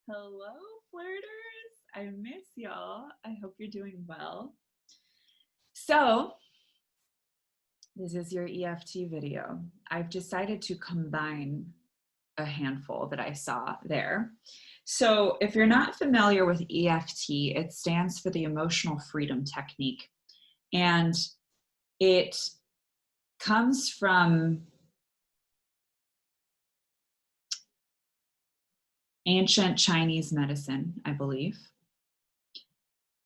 Hello, flirters. I miss y'all. I hope you're doing well. So, this is your EFT video. I've decided to combine a handful that I saw there. So, if you're not familiar with EFT, it stands for the Emotional Freedom Technique. And it comes from ancient Chinese medicine, I believe.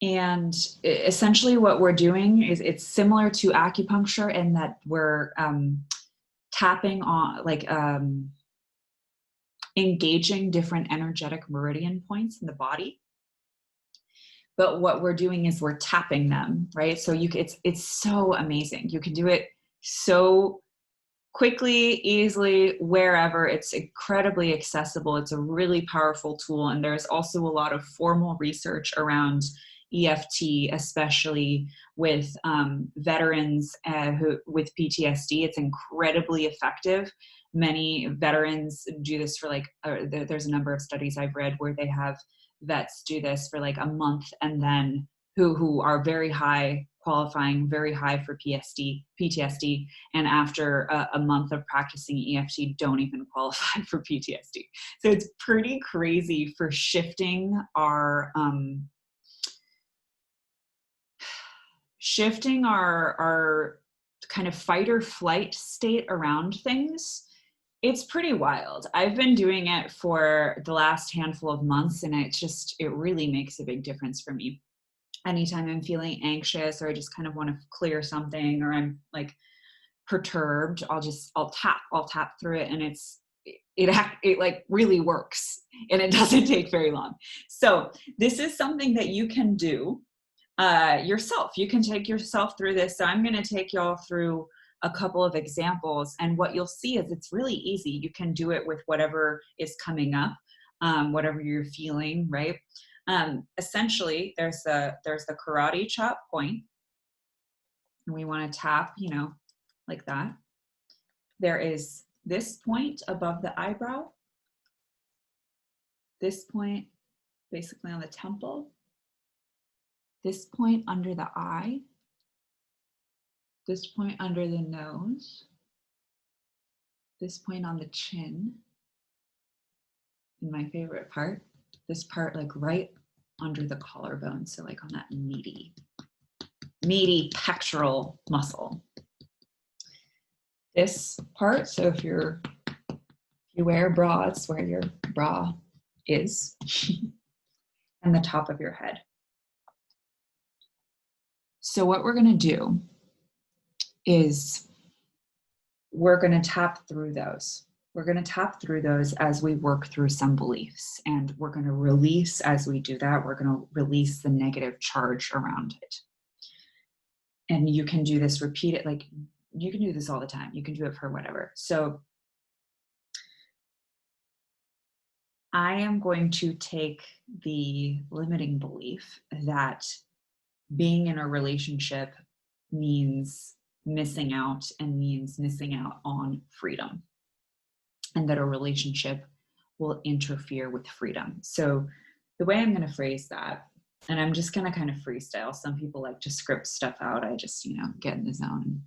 And essentially what we're doing is it's similar to acupuncture in that we're tapping on, engaging different energetic meridian points in the body. But what we're doing is we're tapping them, right? So it's so amazing. You can do it so quickly, easily, wherever. It's incredibly accessible. It's a really powerful tool. And there's also a lot of formal research around EFT, especially with veterans with PTSD. It's incredibly effective. Many veterans do this for there's a number of studies I've read where they have vets do this for like a month, and then who are very high qualifying, very high for PTSD, and after a month of practicing EFT don't even qualify for PTSD. So it's pretty crazy for shifting our kind of fight or flight state around things. It's pretty wild. I've been doing it for the last handful of months, and it really makes a big difference for me. Anytime I'm feeling anxious or I just kind of want to clear something, or I'm like perturbed, I'll tap through it, and it like really works, and it doesn't take very long. So this is something that you can do yourself. You can take yourself through this. So I'm going to take y'all through a couple of examples, and what you'll see is it's really easy. You can do it with whatever is coming up, whatever you're feeling, right? Essentially, there's the karate chop point, and we want to tap, like that. There is this point above the eyebrow, this point basically on the temple, this point under the eye, this point under the nose, this point on the chin, and my favorite part, this part like right under the collarbone, so like on that meaty pectoral muscle. This part, so if you wear a bra, it's where your bra is, and the top of your head. So what we're going to do is we're going to tap through those. We're going to tap through those as we work through some beliefs, and we're going to release as we do that. We're going to release the negative charge around it. And you can do this, repeat it, like you can do this all the time. You can do it for whatever. So I am going to take the limiting belief that being in a relationship means missing out, and means missing out on freedom, and that a relationship will interfere with freedom. So the way I'm going to phrase that, and I'm just going to kind of freestyle. Some people like to script stuff out. I just, get in the zone and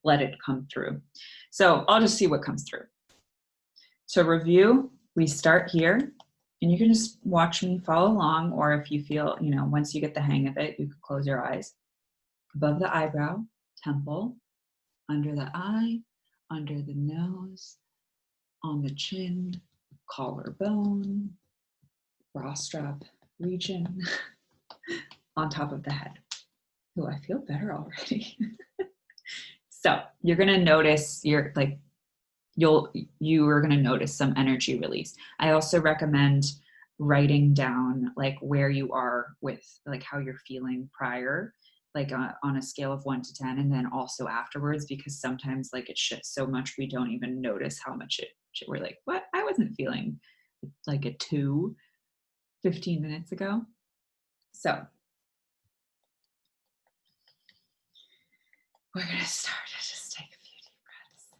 let it come through. So I'll just see what comes through. To review, we start here, and you can just watch me follow along, or if you feel, once you get the hang of it, you can close your eyes. Above the eyebrow, temple, under the eye, under the nose, on the chin, collarbone, bra strap region, on top of the head. Oh, I feel better already. So you're gonna notice you are gonna notice some energy release. I also recommend writing down like where you are with like how you're feeling prior, like on a scale of 1 to 10, and then also afterwards, because sometimes like it shifts so much we don't even notice how much we're like, what? I wasn't feeling like a 2 15 minutes ago. So we're gonna start. Just take a few deep breaths.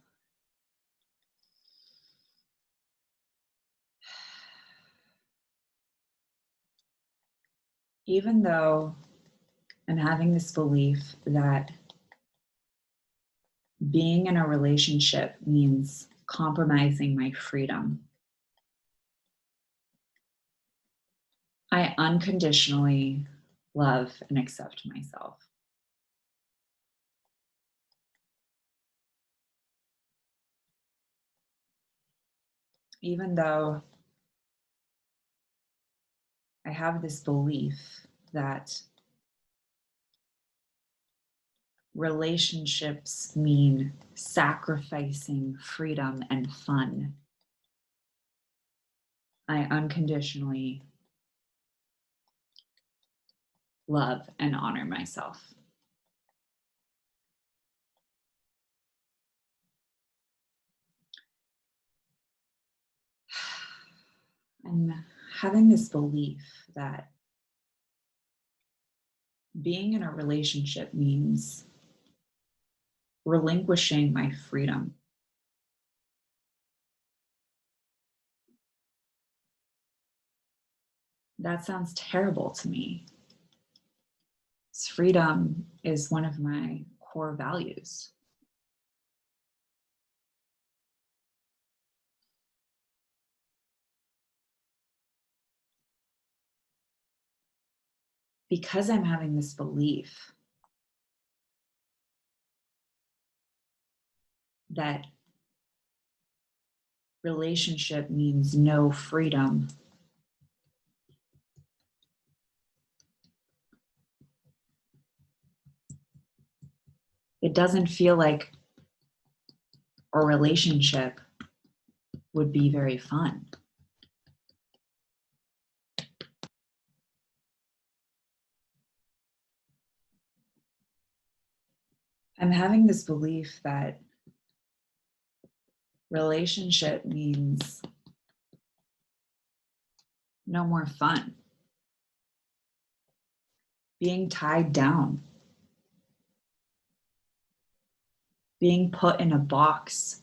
even though I'm having this belief that being in a relationship means compromising my freedom, I unconditionally love and accept myself. Even though I have this belief that relationships mean sacrificing freedom and fun, I unconditionally love and honor myself. I'm having this belief that being in a relationship means relinquishing my freedom. That sounds terrible to me. Freedom is one of my core values. Because I'm having this belief that relationship means no freedom, it doesn't feel like a relationship would be very fun. I'm having this belief that relationship means no more fun, being tied down, being put in a box,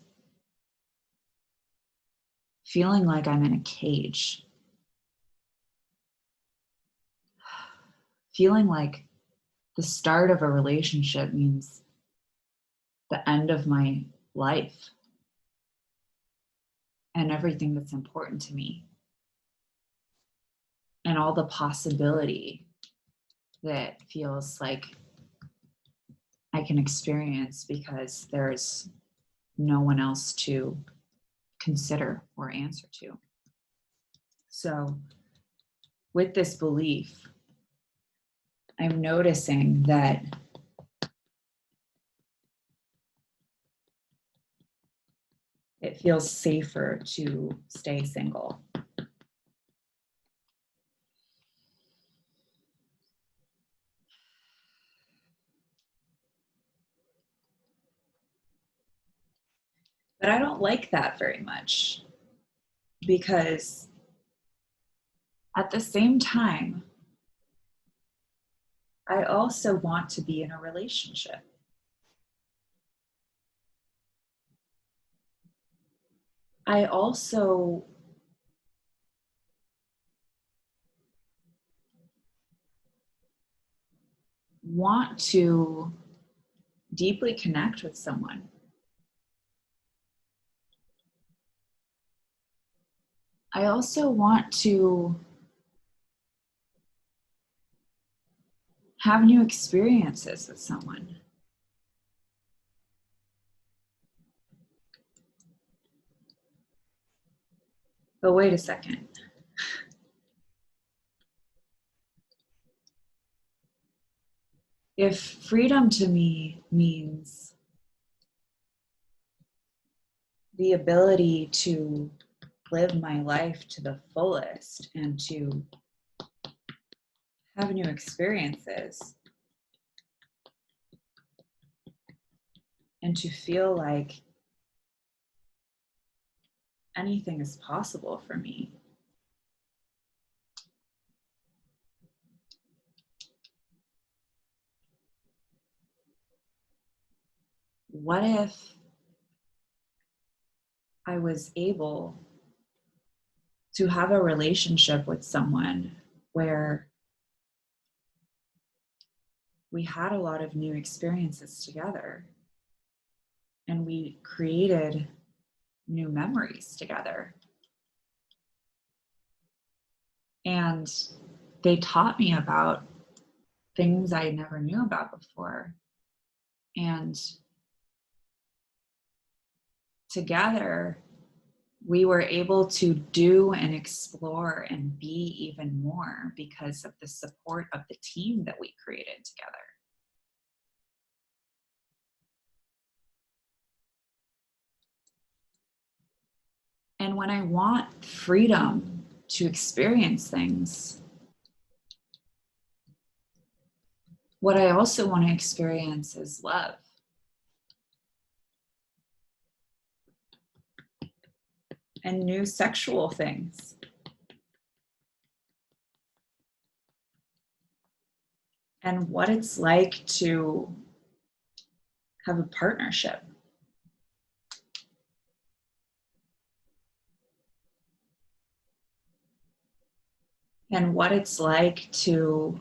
feeling like I'm in a cage, feeling like the start of a relationship means the end of my life and everything that's important to me and all the possibility that feels like I can experience because there's no one else to consider or answer to. So, with this belief, I'm noticing that it feels safer to stay single. But I don't like that very much because at the same time, I also want to be in a relationship. I also want to deeply connect with someone. I also want to have new experiences with someone. But wait a second. If freedom to me means the ability to live my life to the fullest and to have new experiences and to feel like anything is possible for me, what if I was able to have a relationship with someone where we had a lot of new experiences together, and we created new memories together. And they taught me about things I never knew about before. And together, we were able to do and explore and be even more because of the support of the team that we created together. And when I want freedom to experience things, what I also want to experience is love. And new sexual things. And what it's like to have a partnership. And what it's like to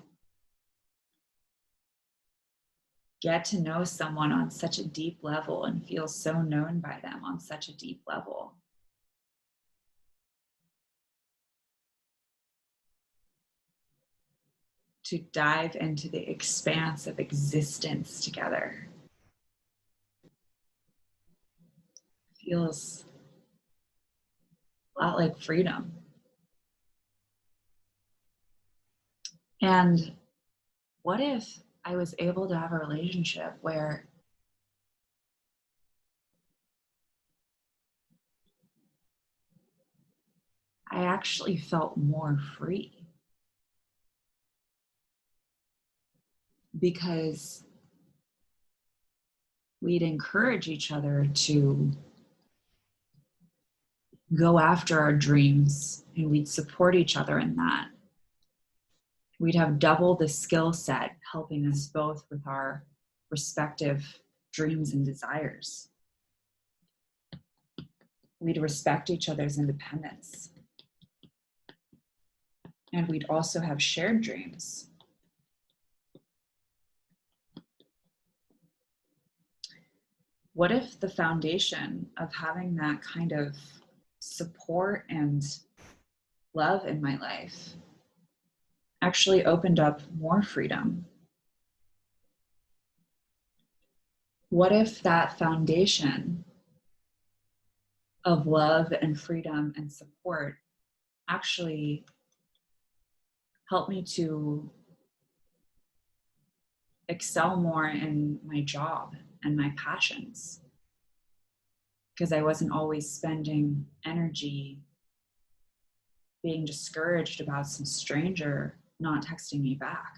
get to know someone on such a deep level and feel so known by them on such a deep level. To dive into the expanse of existence together. Feels a lot like freedom. And what if I was able to have a relationship where I actually felt more free? Because we'd encourage each other to go after our dreams, and we'd support each other in that. We'd have double the skill set helping us both with our respective dreams and desires. We'd respect each other's independence. And we'd also have shared dreams. What if the foundation of having that kind of support and love in my life actually opened up more freedom? What if that foundation of love and freedom and support actually helped me to excel more in my job and my passions? Because I wasn't always spending energy being discouraged about some stranger not texting me back.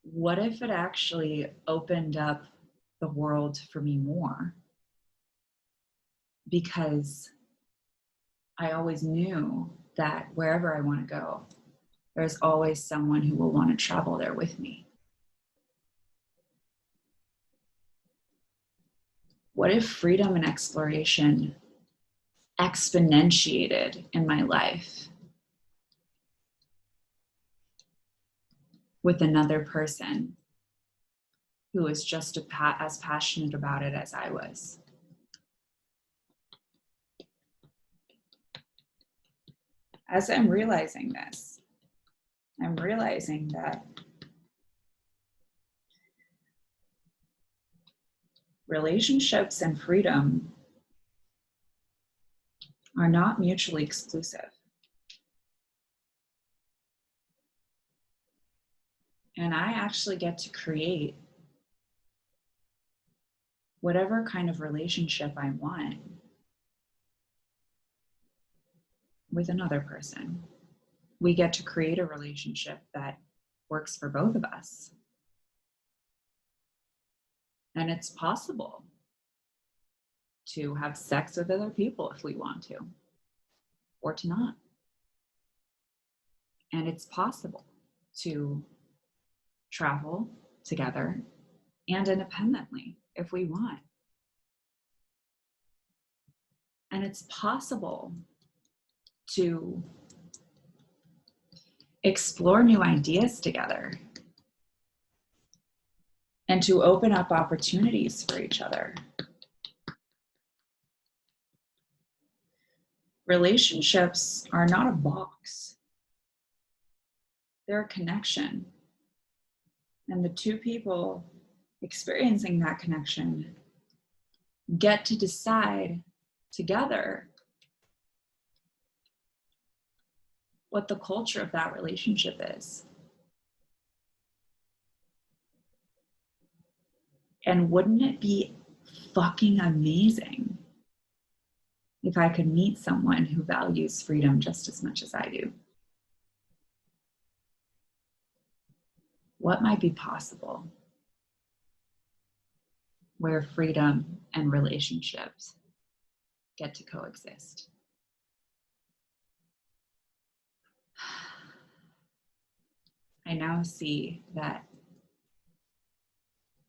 What if it actually opened up the world for me more? Because I always knew that wherever I want to go, there's always someone who will want to travel there with me. What if freedom and exploration exponentiated in my life with another person who was just as passionate about it as I was? As I'm realizing this, I'm realizing that relationships and freedom are not mutually exclusive. And I actually get to create whatever kind of relationship I want with another person. We get to create a relationship that works for both of us. And it's possible to have sex with other people if we want to, or to not. And it's possible to travel together and independently if we want. And it's possible to explore new ideas together and to open up opportunities for each other. Relationships are not a box. They're a connection. And the two people experiencing that connection get to decide together what the culture of that relationship is. And wouldn't it be fucking amazing if I could meet someone who values freedom just as much as I do? What might be possible where freedom and relationships get to coexist? I now see that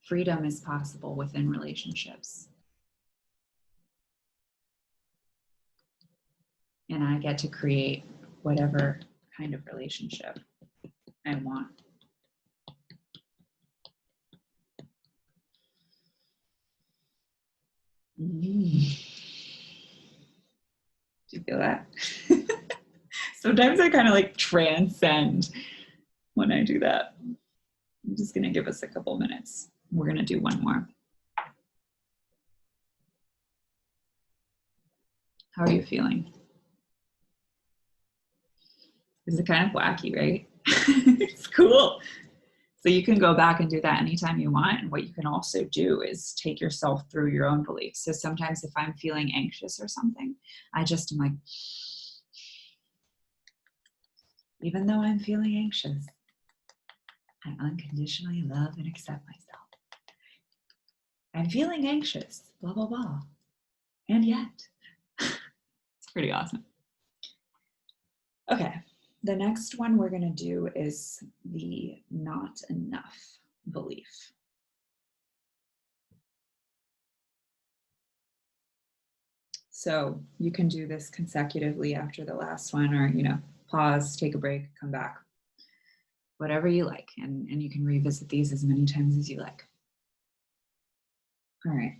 freedom is possible within relationships. And I get to create whatever kind of relationship I want. Do you feel that? Sometimes I kind of like transcend when I do that. I'm just going to give us a couple minutes. We're going to do one more. How are you feeling? Is it kind of wacky, right? It's cool. So you can go back and do that anytime you want. And what you can also do is take yourself through your own beliefs. So sometimes if I'm feeling anxious or something, I just am like, even though I'm feeling anxious, I unconditionally love and accept myself. I'm feeling anxious, blah, blah, blah. And yet, it's pretty awesome. Okay, the next one we're going to do is the not enough belief. So you can do this consecutively after the last one, or, pause, take a break, come back, whatever you like. And you can revisit these as many times as you like. All right.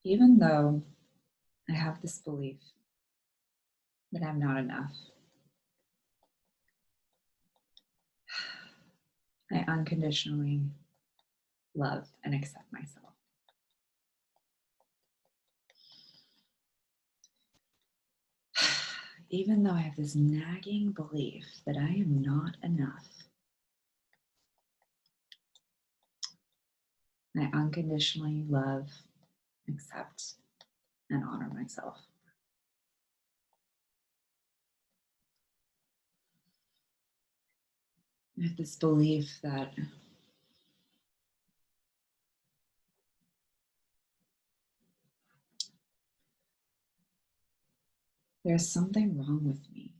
Even though I have this belief that I'm not enough, I unconditionally love and accept myself. Even though I have this nagging belief that I am not enough, I unconditionally love, accept, and honor myself. I have this belief that there's something wrong with me.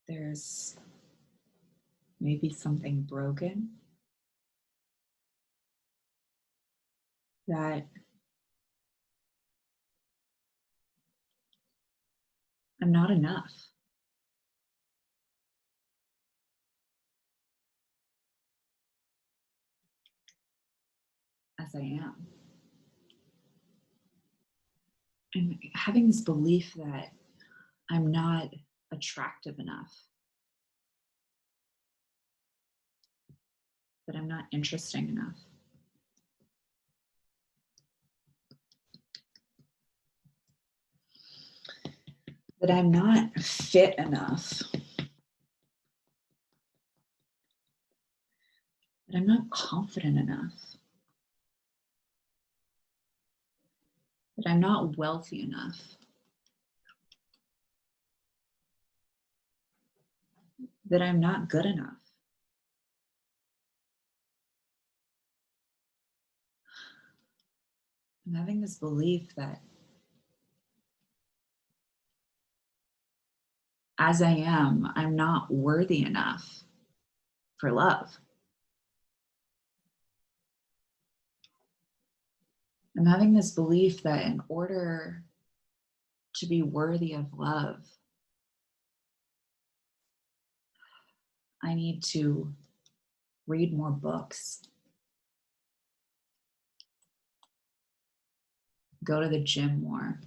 There's maybe something broken that I'm not enough as I am. I'm having this belief that I'm not attractive enough, that I'm not interesting enough, that I'm not fit enough, that I'm not confident enough, that I'm not wealthy enough, that I'm not good enough. I'm having this belief that as I am, I'm not worthy enough for love. I'm having this belief that in order to be worthy of love, I need to read more books, go to the gym more,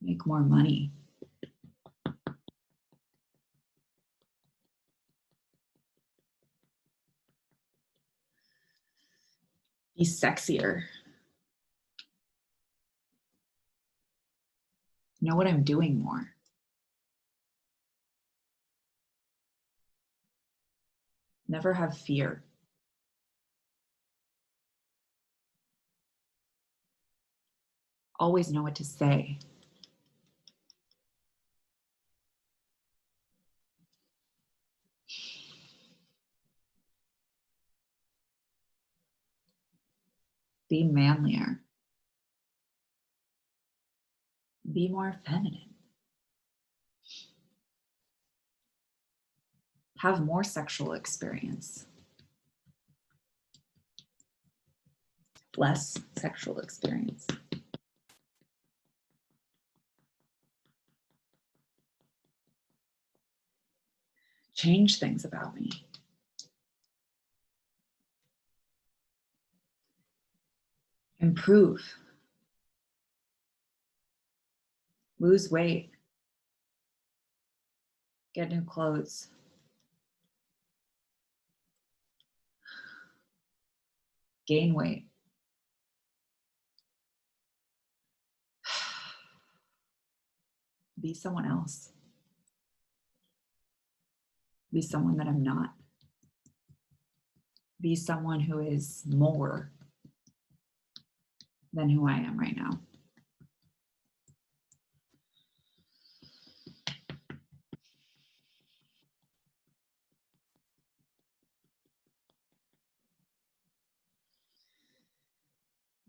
make more money, be sexier, know what I'm doing more. Never have fear. Always know what to say. Be manlier. Be more feminine. Have more sexual experience. Less sexual experience. Change things about me. Improve. Lose weight. Get new clothes. Gain weight. Be someone else. Be someone that I'm not. Be someone who is more than who I am right now.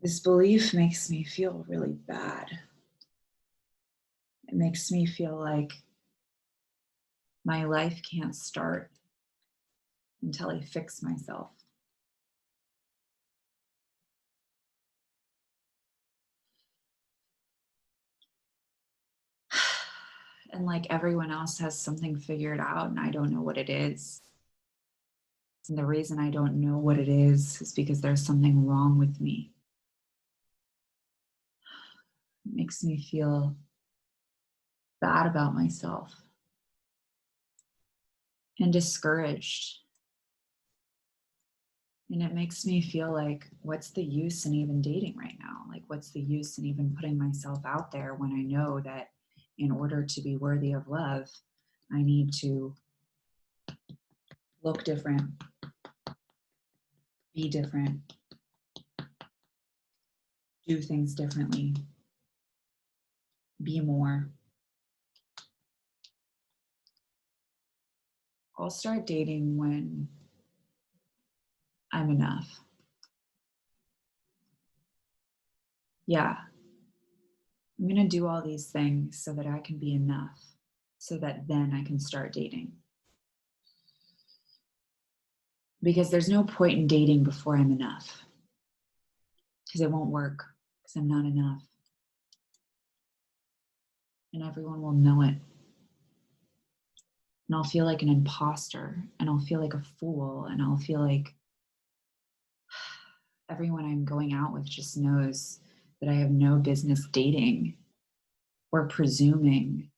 This belief makes me feel really bad. It makes me feel like my life can't start until I fix myself. And like everyone else has something figured out, and I don't know what it is. And the reason I don't know what it is because there's something wrong with me. It makes me feel bad about myself and discouraged. And it makes me feel like, what's the use in even dating right now? Like, what's the use in even putting myself out there when I know that in order to be worthy of love, I need to look different, be different, do things differently, be more. I'll start dating when I'm enough. Yeah, I'm going to do all these things so that I can be enough, so that then I can start dating. Because there's no point in dating before I'm enough, because it won't work, because I'm not enough. And everyone will know it. And I'll feel like an imposter, and I'll feel like a fool, and I'll feel like everyone I'm going out with just knows that I have no business dating or presuming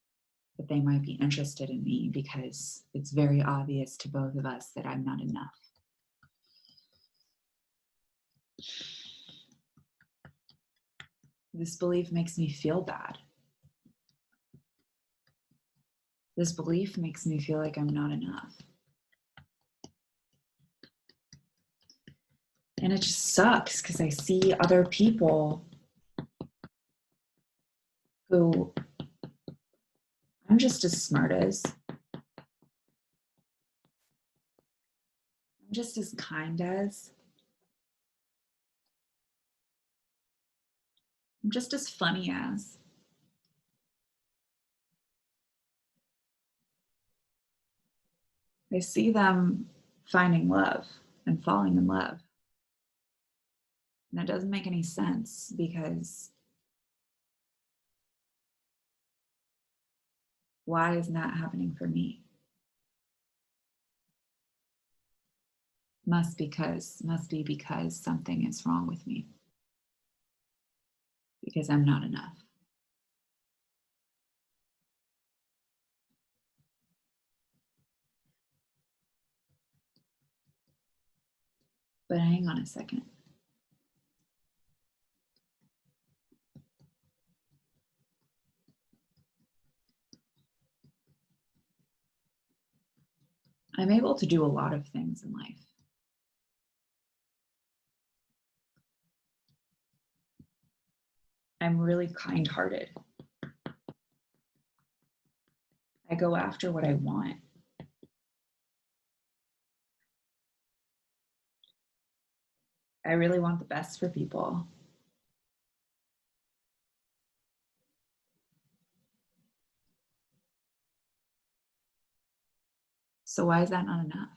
that they might be interested in me, because it's very obvious to both of us that I'm not enough. This belief makes me feel bad. This belief makes me feel like I'm not enough. And it just sucks because I see other people who I'm just as smart as, I'm just as kind as, I'm just as funny as. I see them finding love and falling in love. And it doesn't make any sense because why isn't that happening for me? Must be because something is wrong with me. Because I'm not enough. But hang on a second. I'm able to do a lot of things in life. I'm really kind-hearted. I go after what I want. I really want the best for people. So why is that not enough?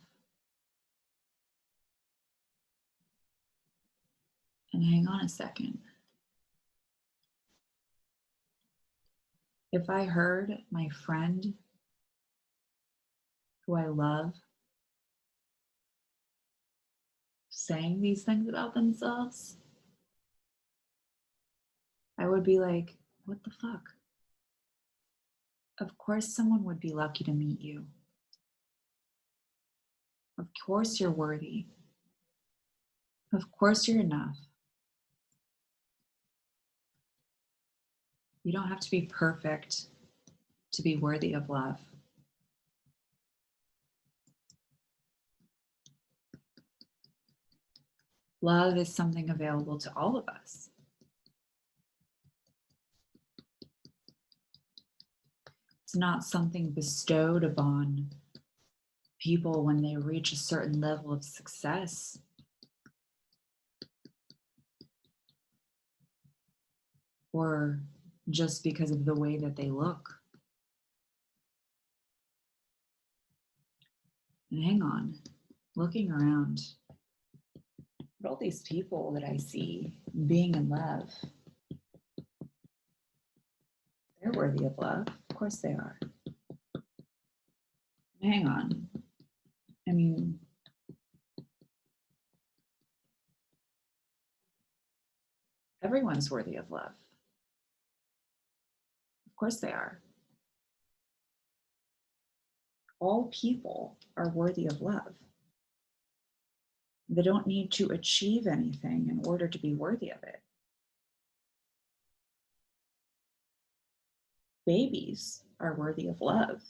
And hang on a second. If I heard my friend who I love saying these things about themselves, I would be like, what the fuck? Of course someone would be lucky to meet you. Of course you're worthy. Of course you're enough. You don't have to be perfect to be worthy of love. Love is something available to all of us. It's not something bestowed upon people when they reach a certain level of success. Or just because of the way that they look. And hang on, looking around at all these people that I see being in love, they're worthy of love. Of course they are. And hang on. I mean, everyone's worthy of love. Of course they are. All people are worthy of love. They don't need to achieve anything in order to be worthy of it. Babies are worthy of love.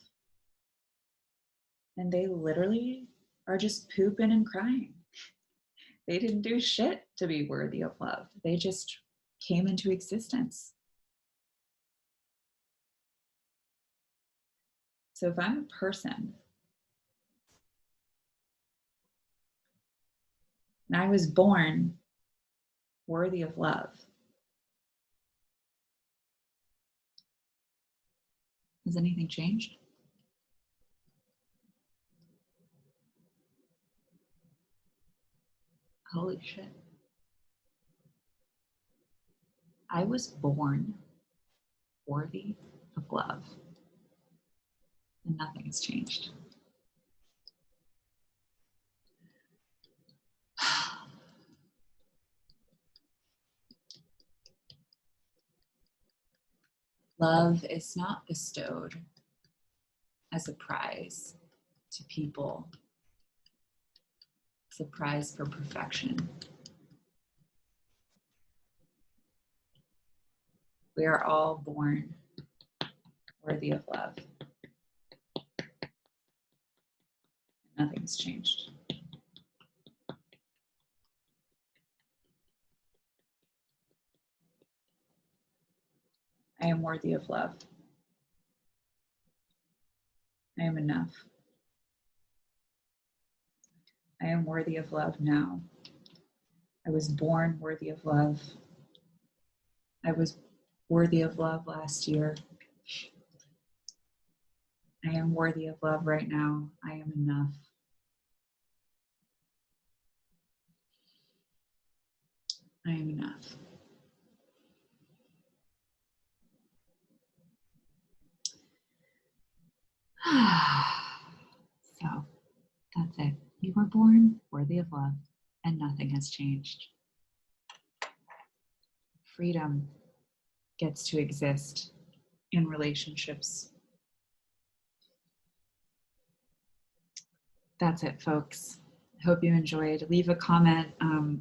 And they literally are just pooping and crying. They didn't do shit to be worthy of love. They just came into existence. So if I'm a person and I was born worthy of love, has anything changed? Holy shit. I was born worthy of love, and nothing has changed. Love is not bestowed as a prize to people. It's a prize for perfection. We are all born worthy of love. Nothing's changed. I am worthy of love. I am enough. I am worthy of love now. I was born worthy of love. I was worthy of love last year. I am worthy of love right now. I am enough. I am enough. So that's it. You were born worthy of love, and nothing has changed. Freedom gets to exist in relationships. That's it, folks. Hope you enjoyed. Leave a comment.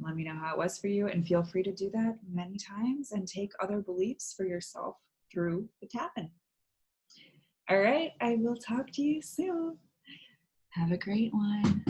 Let me know how it was for you, and feel free to do that many times and take other beliefs for yourself through the tapping. All right, I will talk to you soon. Have a great one.